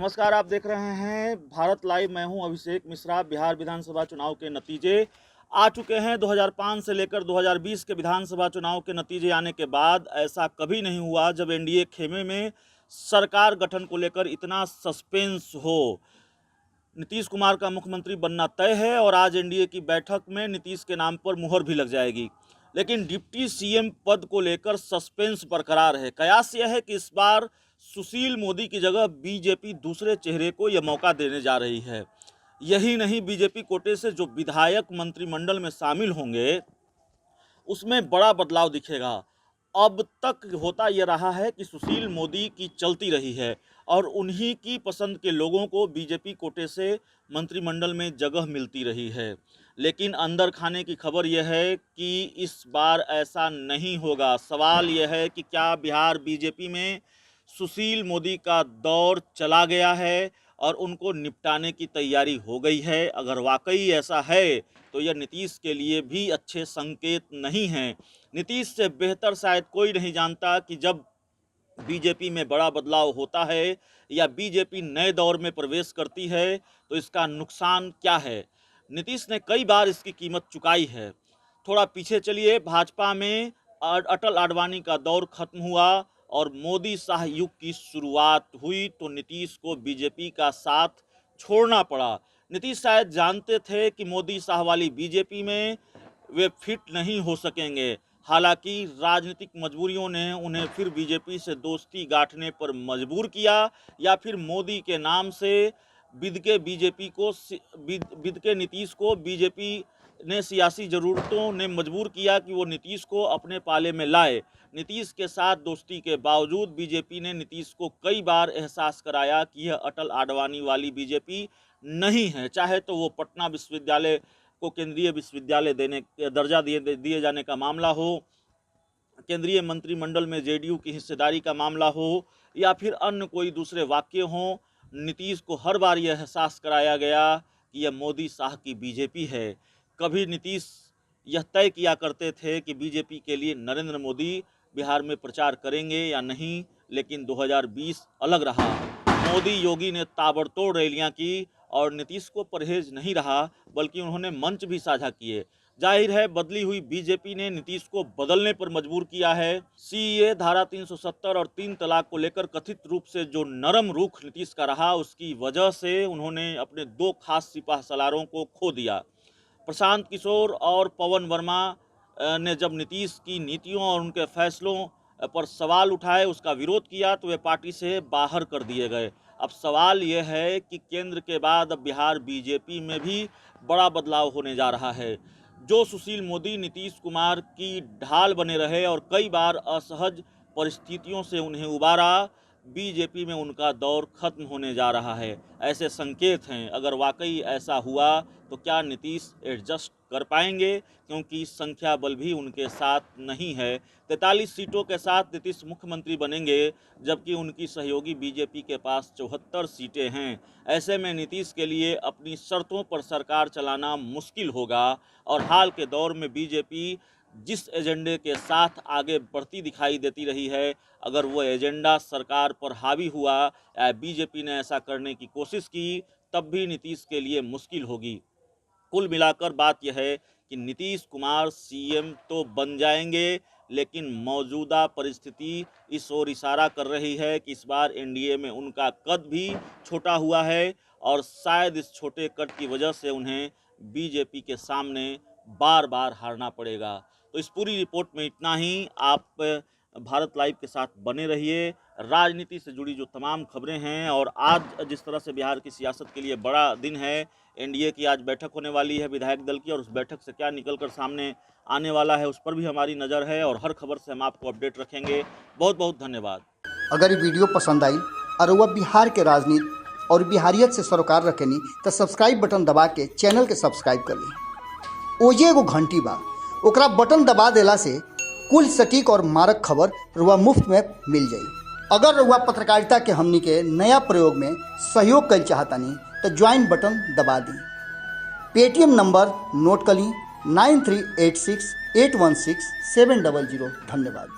नमस्कार, आप देख रहे हैं भारत लाइव। मैं हूं अभिषेक मिश्रा। बिहार विधानसभा चुनाव के नतीजे आ चुके हैं। 2005 से लेकर 2020 के विधानसभा चुनाव के नतीजे आने के बाद ऐसा कभी नहीं हुआ जब एनडीए खेमे में सरकार गठन को लेकर इतना सस्पेंस हो। नीतीश कुमार का मुख्यमंत्री बनना तय है और आज एनडीए की बैठक में नीतीश के नाम पर मुहर भी लग जाएगी, लेकिन डिप्टी सीएम पद को लेकर सस्पेंस बरकरार है। कयास यह है कि इस बार सुशील मोदी की जगह बीजेपी दूसरे चेहरे को यह मौका देने जा रही है। यही नहीं, बीजेपी कोटे से जो विधायक मंत्रिमंडल में शामिल होंगे उसमें बड़ा बदलाव दिखेगा। अब तक होता यह रहा है कि सुशील मोदी की चलती रही है और उन्हीं की पसंद के लोगों को बीजेपी कोटे से मंत्रिमंडल में जगह मिलती रही है, लेकिन अंदर खाने की खबर यह है कि इस बार ऐसा नहीं होगा। सवाल यह है कि क्या बिहार बीजेपी में सुशील मोदी का दौर चला गया है और उनको निपटाने की तैयारी हो गई है। अगर वाकई ऐसा है तो यह नीतीश के लिए भी अच्छे संकेत नहीं हैं। नीतीश से बेहतर शायद कोई नहीं जानता कि जब बीजेपी में बड़ा बदलाव होता है या बीजेपी नए दौर में प्रवेश करती है तो इसका नुकसान क्या है। नीतीश ने कई बार इसकी कीमत चुकाई है। थोड़ा पीछे चलिए, भाजपा में अटल आडवाणी का दौर खत्म हुआ और मोदी शाह युग की शुरुआत हुई तो नीतीश को बीजेपी का साथ छोड़ना पड़ा। नीतीश शायद जानते थे कि मोदी शाह वाली बीजेपी में वे फिट नहीं हो सकेंगे। हालांकि राजनीतिक मजबूरियों ने उन्हें फिर बीजेपी से दोस्ती गांठने पर मजबूर किया या फिर मोदी के नाम से बिद के नीतीश को बीजेपी ने सियासी ज़रूरतों ने मजबूर किया कि वो नीतीश को अपने पाले में लाए। नीतीश के साथ दोस्ती के बावजूद बीजेपी ने नीतीश को कई बार एहसास कराया कि यह अटल आडवाणी वाली बीजेपी नहीं है। चाहे तो वो पटना विश्वविद्यालय को केंद्रीय विश्वविद्यालय देने दर्जा दिए जाने का मामला हो, केंद्रीय मंत्रिमंडल में जेडीयू की हिस्सेदारी का मामला हो या फिर अन्य कोई दूसरे वाक्य हों, नीतीश को हर बार यह एहसास कराया गया कि यह मोदी शाह की बीजेपी है। कभी नीतीश यह तय किया करते थे कि बीजेपी के लिए नरेंद्र मोदी बिहार में प्रचार करेंगे या नहीं, लेकिन 2020 अलग रहा। मोदी योगी ने ताबड़तोड़ रैलियां की और नीतीश को परहेज नहीं रहा, बल्कि उन्होंने मंच भी साझा किए। जाहिर है बदली हुई बीजेपी ने नीतीश को बदलने पर मजबूर किया है। सीए, धारा 370 और 3 तलाक को लेकर कथित रूप से जो नरम रुख नीतीश का रहा, उसकी वजह से उन्होंने अपने 2 खास सिपाह सलारों को खो दिया। प्रशांत किशोर और पवन वर्मा ने जब नीतीश की नीतियों और उनके फैसलों पर सवाल उठाए, उसका विरोध किया तो वे पार्टी से बाहर कर दिए गए। अब सवाल यह है कि केंद्र के बाद अब बिहार बीजेपी में भी बड़ा बदलाव होने जा रहा है। जो सुशील मोदी नीतीश कुमार की ढाल बने रहे और कई बार असहज परिस्थितियों से उन्हें उबारा, बीजेपी में उनका दौर खत्म होने जा रहा है, ऐसे संकेत हैं। अगर वाकई ऐसा हुआ तो क्या नीतीश एडजस्ट कर पाएंगे, क्योंकि संख्या बल भी उनके साथ नहीं है। 43 सीटों के साथ नीतीश मुख्यमंत्री बनेंगे, जबकि उनकी सहयोगी बीजेपी के पास 74 सीटें हैं। ऐसे में नीतीश के लिए अपनी शर्तों पर सरकार चलाना मुश्किल होगा और हाल के दौर में बीजेपी जिस एजेंडे के साथ आगे बढ़ती दिखाई देती रही है, अगर वो एजेंडा सरकार पर हावी हुआ या बीजेपी ने ऐसा करने की कोशिश की, तब भी नीतीश के लिए मुश्किल होगी। कुल मिलाकर बात यह है कि नीतीश कुमार सीएम तो बन जाएंगे, लेकिन मौजूदा परिस्थिति इस ओर इशारा कर रही है कि इस बार एनडीए में उनका कद भी छोटा हुआ है और शायद इस छोटे कद की वजह से उन्हें बीजेपी के सामने बार बार हारना पड़ेगा। तो इस पूरी रिपोर्ट में इतना ही। आप भारत लाइव के साथ बने रहिए। राजनीति से जुड़ी जो तमाम खबरें हैं और आज जिस तरह से बिहार की सियासत के लिए बड़ा दिन है, एनडीए की आज बैठक होने वाली है विधायक दल की, और उस बैठक से क्या निकलकर सामने आने वाला है उस पर भी हमारी नज़र है और हर खबर से हम आपको अपडेट रखेंगे। बहुत बहुत धन्यवाद। अगर ये वीडियो पसंद आई और वह बिहार के राजनीति और बिहारियत से सरोकार रखेनी तो सब्सक्राइब बटन दबा के चैनल के सब्सक्राइब कर ली। ओजे एगो घंटी बा, ओकरा बटन दबा देला से कुल सटीक और मारक खबर रुआ मुफ्त में मिल जाई। अगर रुआ पत्रकारिता के हमनी के नया प्रयोग में सहयोग कर चाहतानी तो ज्वाइन बटन दबा दी। पेटीएम नंबर नोट कर ली 9386816700। धन्यवाद।